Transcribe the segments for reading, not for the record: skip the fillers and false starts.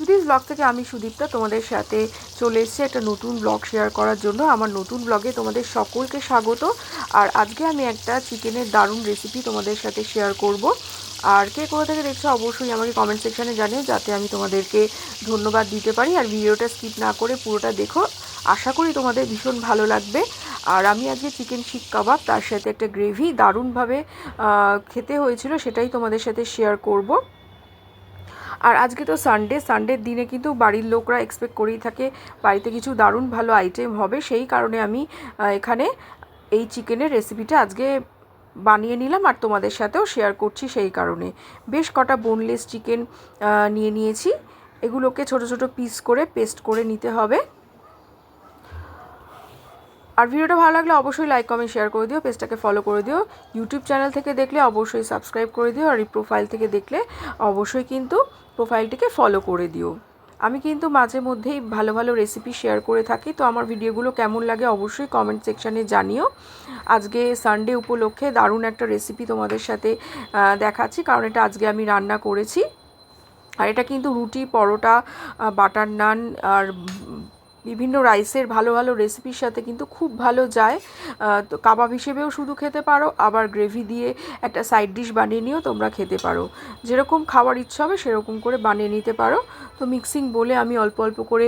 Sudip blog থেকে আমি সুদীপ্তা তোমাদের সাথে চলে এসেছি একটা নতুন ব্লগ শেয়ার করার জন্য। আমার নতুন ব্লগে তোমাদের সকলকে স্বাগত। আর আজকে আমি একটা চিকেনের দারুণ রেসিপি তোমাদের সাথে শেয়ার করব। আর কে কোথা থেকে দেখছো অবশ্যই আমাকে কমেন্ট সেকশানে জানিও, যাতে আমি তোমাদেরকে ধন্যবাদ দিতে পারি। আর ভিডিওটা স্কিপ না করে পুরোটা দেখো, আশা করি তোমাদের ভীষণ ভালো লাগবে। আর আমি আজকে চিকেন শিক কাবাব, তার সাথে একটা গ্রেভি দারুণভাবে খেতে হয়েছিল, সেটাই তোমাদের সাথে শেয়ার করব। আর আজকে তো সানডের দিনে কিন্তু বাড়ির লোকরা এক্সপেক্ট করেই থাকে বাড়িতে কিছু দারুণ ভালো আইটেম হবে। সেই কারণে আমি এখানে এই চিকেনের রেসিপিটা আজকে বানিয়ে নিলাম আর তোমাদের সাথেও শেয়ার করছি। সেই কারণে বেশ কটা বোনলেস চিকেন নিয়ে নিয়েছি। এগুলোকে ছোট ছোট পিস করে পেস্ট করে নিতে হবে। আর ভিডিওটা ভালো লাগলে অবশ্যই লাইক কমেন্ট শেয়ার করে দিও, পেজটাকে ফলো করে দিও। ইউটিউব চ্যানেল থেকে দেখলে অবশ্যই সাবস্ক্রাইব করে দিও, আর এই প্রোফাইল থেকে দেখলে অবশ্যই কিন্তু প্রোফাইলটিকে ফলো করে দিও। আমি কিন্তু মাঝে মধ্যেই ভালো ভালো রেসিপি শেয়ার করে থাকি, তো আমার ভিডিওগুলো কেমন লাগে অবশ্যই কমেন্ট সেকশানে জানিও। আজকে সানডে উপলক্ষে দারুণ একটা রেসিপি তোমাদের সাথে দেখাচ্ছি, কারণ এটা আজকে আমি রান্না করেছি। আর এটা কিন্তু রুটি, পরোটা, বাটার নান আর বিভিন্ন রাইসের ভালো ভালো রেসিপির সাথে কিন্তু খুব ভালো যায়। তো কাবাব হিসেবেও শুধু খেতে পারো, আবার গ্রেভি দিয়ে একটা সাইড ডিশ বানিয়ে নিয়েও তোমরা খেতে পারো। যেরকম খাওয়ার ইচ্ছা হবে সেরকম করে বানিয়ে নিতে পারো। তো মিক্সিং বলে আমি অল্প অল্প করে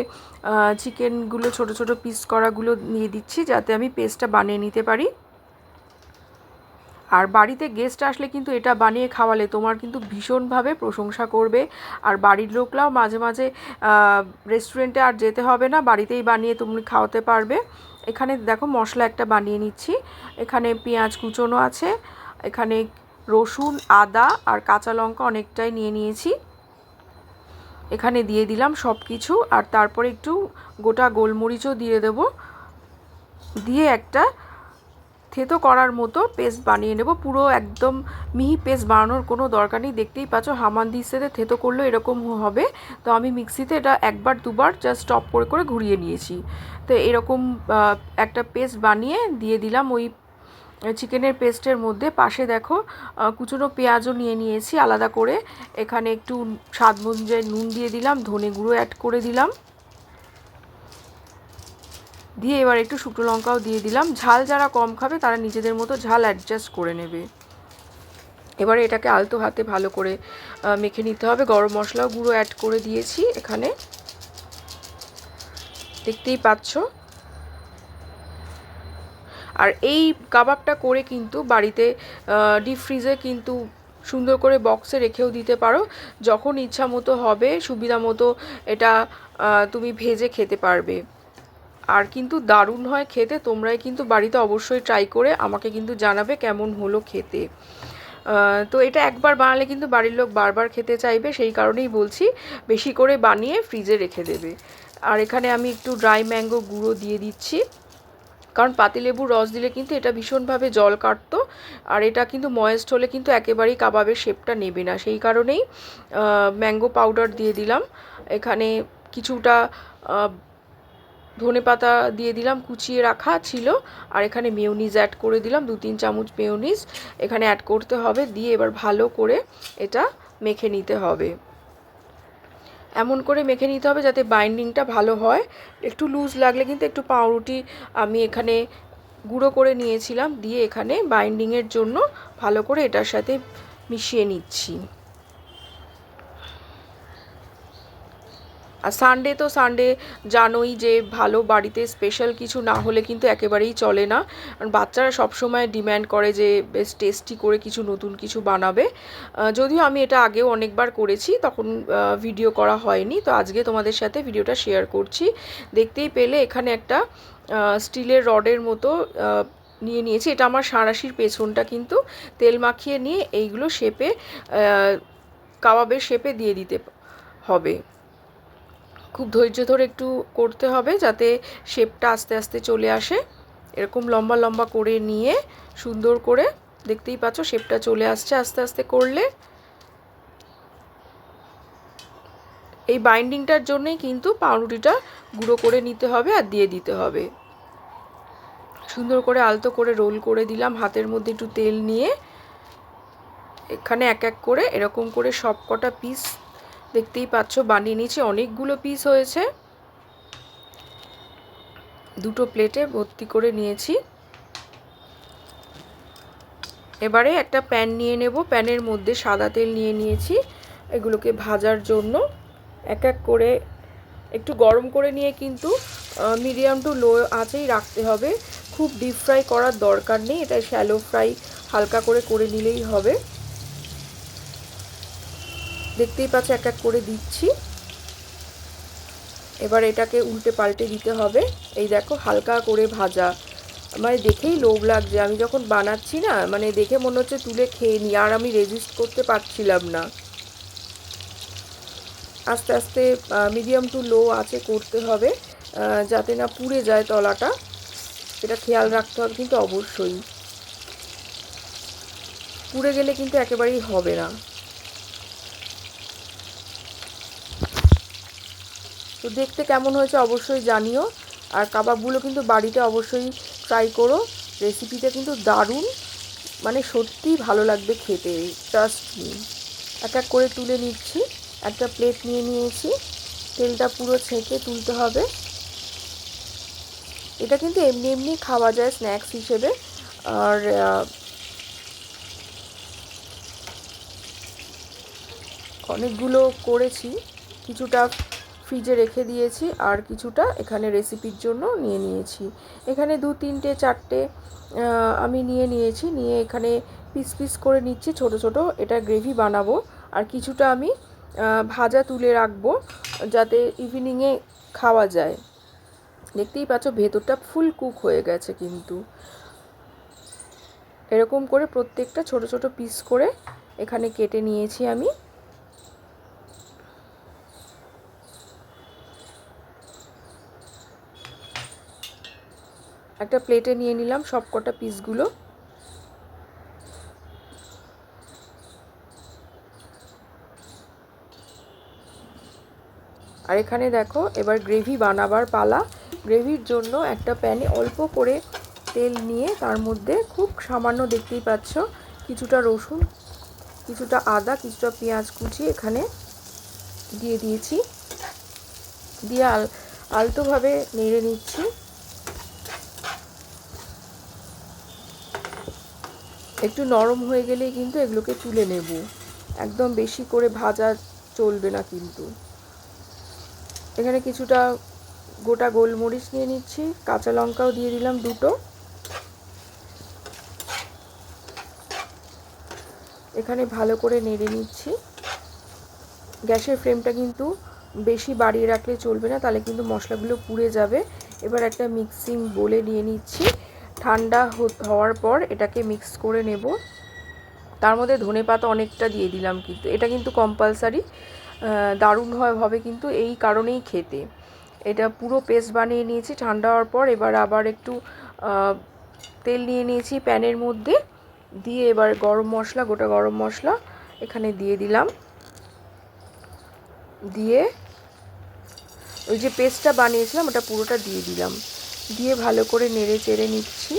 চিকেনগুলো ছোট ছোট পিস করাগুলো নিয়ে দিচ্ছি, যাতে আমি পেস্টটা বানিয়ে নিতে পারি। আর বাড়িতে গেস্ট আসলে কিন্তু এটা বানিয়ে খাওয়ালে তোমার কিন্তু ভীষণভাবে প্রশংসা করবে। আর বাড়ির লোকরাও মাঝে মাঝে রেস্টুরেন্টে আর যেতে হবে না, বাড়িতেই বানিয়ে তুমি খাওয়াতে পারবে। এখানে দেখো মশলা একটা বানিয়ে নিচ্ছি। এখানে পেঁয়াজ কুচোনো আছে, এখানে রসুন, আদা আর কাঁচা লঙ্কা অনেকটাই নিয়ে নিয়েছি। এখানে দিয়ে দিলাম সব কিছু, আর তারপরে একটু গোটা গোলমরিচও দিয়ে দেবো। দিয়ে একটা থেতো করার মতো পেস্ট বানিয়ে নেব। পুরো একদম মিহি পেস্ট বানানোর কোনো দরকার নেই, দেখতেই পাচ্ছ হামানদিস্তাতে থেতো করলেও এরকম হবে। তো আমি মিক্সিতে এটা একবার দুবার জাস্ট স্টপ করে করে ঘুরিয়ে নিয়েছি। তো এরকম একটা পেস্ট বানিয়ে দিয়ে দিলাম ওই চিকেনের পেস্টের মধ্যে। পাশে দেখো কুচনো পেঁয়াজও নিয়ে নিয়েছি আলাদা করে। এখানে একটু স্বাদ অনুযায়ী নুন দিয়ে দিলাম, ধনে গুঁড়ো অ্যাড করে দিলাম, দিয়ে এবার একটু শুকনো লঙ্কাও দিয়ে দিলাম। ঝাল যারা কম খাবে তারা নিজেদের মতো ঝাল অ্যাডজাস্ট করে নেবে। এবারে এটাকে আলতো হাতে ভালো করে মেখে নিতে হবে। গরম মশলাও গুঁড়ো অ্যাড করে দিয়েছি এখানে, দেখতেই পাচ্ছ। আর এই কাবাবটা করে কিন্তু বাড়িতে ডিপ ফ্রিজে কিন্তু সুন্দর করে বক্সে রেখেও দিতে পারো। যখন ইচ্ছা মতো হবে সুবিধা মতো এটা তুমি ভেজে খেতে পারবে। আর কিন্তু দারুণ হয় খেতে। তোমরাই কিন্তু বাড়িতে অবশ্যই ট্রাই করে আমাকে কিন্তু জানাবে কেমন হলো খেতে। তো এটা একবার বানালে কিন্তু বাড়ির লোক বারবার খেতে চাইবে, সেই কারণেই বলছি বেশি করে বানিয়ে ফ্রিজে রেখে দেবে। আর এখানে আমি একটু ড্রাই ম্যাঙ্গো গুঁড়ো দিয়ে দিচ্ছি, কারণ পাতিলেবুর রস দিলে কিন্তু এটা ভীষণভাবে জল কাটতো। আর এটা কিন্তু ময়েস্ট হলে কিন্তু একেবারেই কাবাবের শেপটা নেবে না, সেই কারণেই ম্যাঙ্গো পাউডার দিয়ে দিলাম। এখানে কিছুটা ধনেপাতা দিয়ে দিলাম, কুচিয়ে রাখা ছিল। আর এখানে মেয়োনিজ অ্যাড করে দিলাম, 2-3 চামচ মেয়োনিজ এখানে অ্যাড করতে হবে। দিয়ে এবার ভালো করে এটা মেখে নিতে হবে। এমন করে মেখে নিতে হবে যাতে বাইন্ডিংটা ভালো হয়। একটু লুজ লাগলে কিন্তু একটু পাউরুটি আমি এখানে গুঁড়ো করে নিয়েছিলাম, দিয়ে এখানে বাইন্ডিংয়ের জন্য ভালো করে এটার সাথে মিশিয়ে নিচ্ছি। আর সানডে জানোই যে ভালো বাড়িতে স্পেশাল কিছু না হলে কিন্তু একেবারেই চলে না। কারণ বাচ্চারা সবসময় ডিম্যান্ড করে যে বেশ টেস্টি করে কিছু নতুন কিছু বানাবে। যদিও আমি এটা আগেও অনেকবার করেছি, তখন ভিডিও করা হয়নি। তো আজকে তোমাদের সাথে ভিডিওটা শেয়ার করছি। দেখতেই পেলে এখানে একটা স্টিলের রডের মতো নিয়ে নিয়েছি। এটা আমার সাঁড়াশির পেছনটা কিন্তু তেল মাখিয়ে নিয়ে এইগুলো শেপে কাবাবের শেপে দিয়ে দিতে হবে। খুব ধৈর্য ধরে একটু করতে হবে যাতে শেপটা আস্তে আস্তে চলে আসে। এরকম লম্বা লম্বা করে নিয়ে সুন্দর করে, দেখতেই পাচ্ছ শেপটা চলে আসছে আস্তে আস্তে করলে। এই বাইন্ডিংটার জন্যই কিন্তু পাউরুটিটা গুঁড়ো করে নিতে হবে আর দিয়ে দিতে হবে। সুন্দর করে আলতো করে রোল করে দিলাম, হাতের মধ্যে একটু তেল নিয়ে। এখানে এক এক করে এরকম করে সব কটা পিস দেখতেই পাচ্ছ বানিয়ে নিয়েছি, অনেকগুলো পিস হয়েছে, দুটো প্লেটে ভর্তি করে নিয়েছি। এবারে একটা প্যান নিয়ে নেব, প্যানের মধ্যে সাদা তেল নিয়ে নিয়েছি এগুলোকে ভাজার জন্য। এক এক করে একটু গরম করে নিয়ে কিন্তু মিডিয়াম টু লো আঁচেই রাখতে হবে, খুব ডিপ ফ্রাই করার দরকার নেই, এটা শ্যালো ফ্রাই হালকা করে করে নিলেই হবে। দেখতেই পাচ্ছ এক এক করে দিচ্ছি। এবার এটাকে উল্টে পাল্টে দিতে হবে। এই দেখো হালকা করে ভাজা, মানে দেখেই লোভ লাগছে, আমি যখন বানাচ্ছি না মানে দেখে মনে হচ্ছে তুলে খেয়ে নিই, আর আমি রেজিস্ট করতে পারছিলাম না। আস্তে আস্তে মিডিয়াম টু লো আঁচে করতে হবে যাতে না পুড়ে যায় তলাটা, এটা খেয়াল রাখতে হবে কিন্তু অবশ্যই, পুড়ে গেলে কিন্তু একেবারেই হবে না। তো দেখতে কেমন হয়েছে অবশ্যই জানিও, আর কাবাবগুলো কিন্তু বাড়িতে অবশ্যই ট্রাই করো, রেসিপিটা কিন্তু দারুণ, মানে সত্যিই ভালো লাগবে খেতে, ট্রাস্ট মি। এক এক করে তুলে নিচ্ছি, একটা প্লেট নিয়ে নিয়েছি, তেলটা পুরো ছেঁকে তুলতে হবে। এটা কিন্তু এমনি এমনি খাওয়া যায় স্ন্যাক্স হিসেবে। আর অনেকগুলো করেছি, কিছুটা ফ্রিজে রেখে দিয়েছি আর কিছুটা এখানে রেসিপির জন্য নিয়ে নিয়েছি। এখানে 2 3টে 4টে আমি নিয়ে নিয়েছি, নিয়ে এখানে পিস পিস করে নিচ্ছি ছোট ছোট, এটা গ্রেভি বানাবো। আর কিছুটা আমি ভাজা তুলে রাখবো যাতে ইভিনিংয়ে খাওয়া যায়। দেখতেই পাচ্ছ ভেতরটা ফুল কুক হয়ে গেছে কিন্তু। এরকম করে প্রত্যেকটা ছোট ছোট পিস করে এখানে কেটে নিয়েছি আমি। একটা প্লেটে নিয়ে নিলাম সব কটা পিসগুলো। আর এখানে দেখো এবার গ্রেভি বানাবার পালা। গ্রেভির জন্য একটা প্যানে অল্প করে তেল নিয়ে তার মধ্যে খুব সামান্য, দেখতেই পাচ্ছ, কিছুটা রসুন, কিছুটা আদা, কিছুটা পেঁয়াজ কুচি এখানে দিয়ে দিয়েছি, দিয়ে আলতোভাবে নেড়ে নিচ্ছি। একটু নরম হয়ে গেলেই কিন্তু এগুলোকে তুলে নেব, একদম বেশি করে ভাজা চলবে না কিন্তু। এখানে কিছুটা গোটা গোলমরিচ নিয়ে নিচ্ছি, কাঁচা লঙ্কাও দিয়ে দিলাম দুটো। এখানে ভালো করে নেড়ে নিচ্ছি। গ্যাসের ফ্লেমটা কিন্তু বেশি বাড়িয়ে রাখলে চলবে না, তাহলে কিন্তু মশলাগুলো পুড়ে যাবে। এবার একটা মিক্সিং বোলে নিয়ে নিচ্ছি, ঠান্ডা হওয়ার পর এটাকে মিক্স করে নেব। তার মধ্যে ধনেপাতা অনেকটা দিয়ে দিলাম, কিন্তু এটা কিন্তু কম্পালসারি, দারুণ হবে কিন্তু এই কারণেই খেতে। এটা পুরো পেস্ট বানিয়ে নিয়েছি ঠান্ডা হওয়ার পর। এবার আবার একটু তেল নিয়ে নিয়েছি প্যানের মধ্যে, দিয়ে এবার গরম মশলা, গোটা গরম মশলা এখানে দিয়ে দিলাম, দিয়ে ওই যে পেস্টটা বানিয়েছিলাম ওটা পুরোটা দিয়ে দিলাম, দিয়ে ভালো করে নেড়ে চেড়ে নিচ্ছি।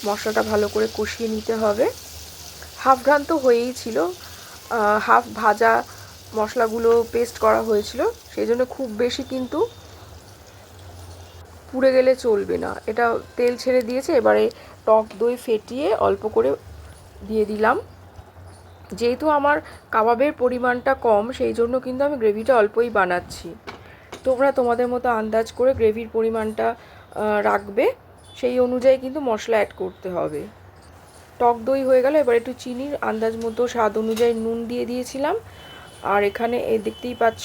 মশলাটা ভালো করে কষিয়ে নিতে হবে। হাফ ঘ্রাণ তো হয়েই ছিল, হাফ ভাজা মশলাগুলো পেস্ট করা হয়েছিল, সেই জন্য খুব বেশি কিন্তু পুড়ে গেলে চলবে না। এটা তেল ছেড়ে দিয়েছে, এবারে টক দই ফেটিয়ে অল্প করে দিয়ে দিলাম। যেহেতু আমার কাবাবের পরিমাণটা কম, সেই জন্য কিন্তু আমি গ্রেভিটা অল্পই বানাচ্ছি। তোমরা তোমাদের মতো আন্দাজ করে গ্রেভির পরিমাণটা রাখবে, সেই অনুযায়ী কিন্তু মশলা অ্যাড করতে হবে। টক দই হয়ে গেল, এবার একটু চিনির আন্দাজ মতো স্বাদ অনুযায়ী নুন দিয়ে দিয়েছিলাম। আর এখানে দেখতেই পাচ্ছ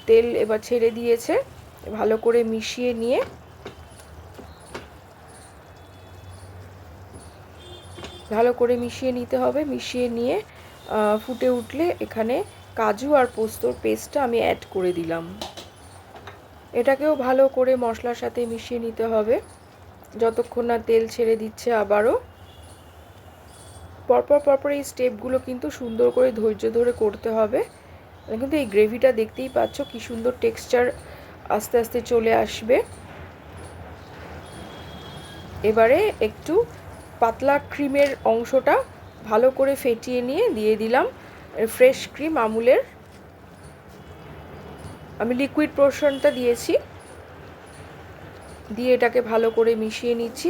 তেল এবার ছেড়ে দিয়েছে, ভালো করে মিশিয়ে নিয়ে নিতে হবে। মিশিয়ে নিয়ে ফুটে উঠলে এখানে কাজু আর পোস্তর পেস্টটা আমি অ্যাড করে দিলাম। এটাকেও ভালো করে মশলার সাথে মিশিয়ে নিতে হবে যতক্ষণ না তেল ছেড়ে দিচ্ছে। আবারও পরপর এই স্টেপগুলো কিন্তু সুন্দর করে ধৈর্য ধরে করতে হবে। কিন্তু এই গ্রেভিটা দেখতেই পাচ্ছ কি সুন্দর টেক্সচার আস্তে আস্তে চলে আসবে। এবারে একটু পাতলা ক্রিমের অংশটা ভালো করে ফেটিয়ে নিয়ে দিয়ে দিলাম ফ্রেশ ক্রিম আমুলের। আমি লিকুইড পোর্শনটা দিয়েছি, দিয়ে এটাকে ভালো করে মিশিয়ে নিচ্ছি।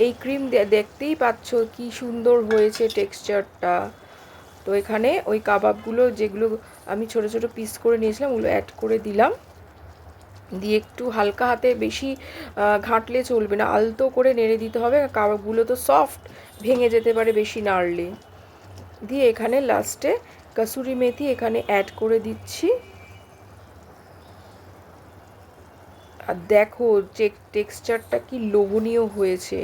এই ক্রিম দেখতেই পাচ্ছ কি সুন্দর হয়েছে টেক্সচারটা। তো এখানে ওই কাবাবগুলো যেগুলো আমি ছোট ছোট পিস করে নিয়েছিলাম ওগুলো অ্যাড করে দিলাম, দিয়ে একটু হালকা হাতে, বেশি ঘাঁটলে চলবে না, আলতো করে নেড়ে দিতে হবে, কাবাবগুলো তো সফট, ভেঙে যেতে পারে বেশি নাড়লে। দিয়ে এখানে লাস্টে কাসুরি মেথি এখানে অ্যাড করে দিচ্ছি। আর দেখো টেক্সচারটা কি লোভনীয় হয়েছে,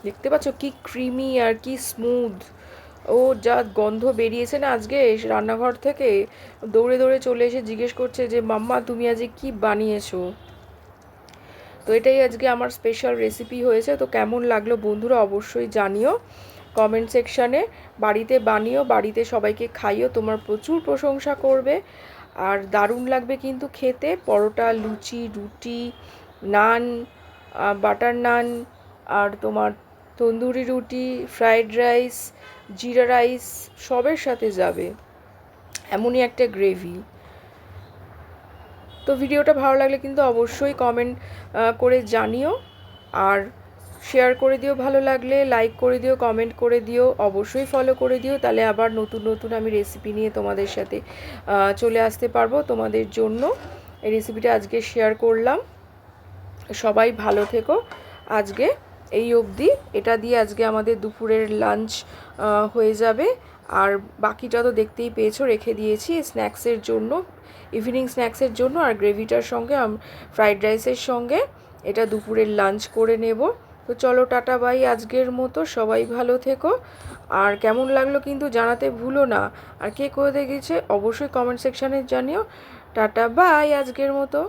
দেখতে পাচ্ছ কি ক্রিমি আর কি স্মুথ। ও যা গন্ধ বেরিয়েছে না আজকে রান্নাঘর থেকে, দৌড়ে দৌড়ে চলে এসে জিজ্ঞেস করছে যে মাম্মা তুমি আজকে কি বানিয়েছো। তো এটাই আজকে আমার স্পেশাল রেসিপি হয়েছে। তো কেমন লাগলো বন্ধুরা অবশ্যই জানিও কমেন্ট সেকশানে। বাড়িতে বানিও, বাড়িতে সবাইকে খাইও, তোমার প্রচুর প্রশংসা করবে। আর দারুণ লাগবে কিন্তু খেতে, পরোটা, লুচি, রুটি, নান, বাটার নান, আর তোমার তন্দুরি রুটি, ফ্রাইড রাইস, জিরা রাইস, সবের সাথে যাবে এমনই একটা গ্রেভি। তো ভিডিওটা ভালো লাগলে কিন্তু অবশ্যই কমেন্ট করে জানিও, আর শেয়ার করে দিও, ভালো লাগলে লাইক করে দিও, কমেন্ট করে দিও, অবশ্যই ফলো করে দিও, তাহলে আবার নতুন নতুন আমি রেসিপি নিয়ে তোমাদের সাথে চলে আসতে পারবো তোমাদের জন্য। এই রেসিপিটা আজকে শেয়ার করলাম। সবাই ভালো থেকো। আজকে এই অবধি, এটা দিয়ে আজকে আমাদের দুপুরের লাঞ্চ হয়ে যাবে। আর বাকিটা তো দেখতেই পেয়েছো, রেখে দিয়েছি স্ন্যাক্সের জন্য, ইভিনিং স্ন্যাক্সের জন্য। আর গ্রেভিটার সঙ্গে ফ্রাইড রাইসের সঙ্গে এটা দুপুরের লাঞ্চ করে নেব। তো চলো টাটা বাই আজকের মতো, সবাই ভালো থেকো। আর কেমন লাগলো কিন্তু জানাতে ভুলো না, আর কে করে দেখেছে অবশ্যই কমেন্ট সেকশানে জানিও। টাটা বাই আজকের মতো।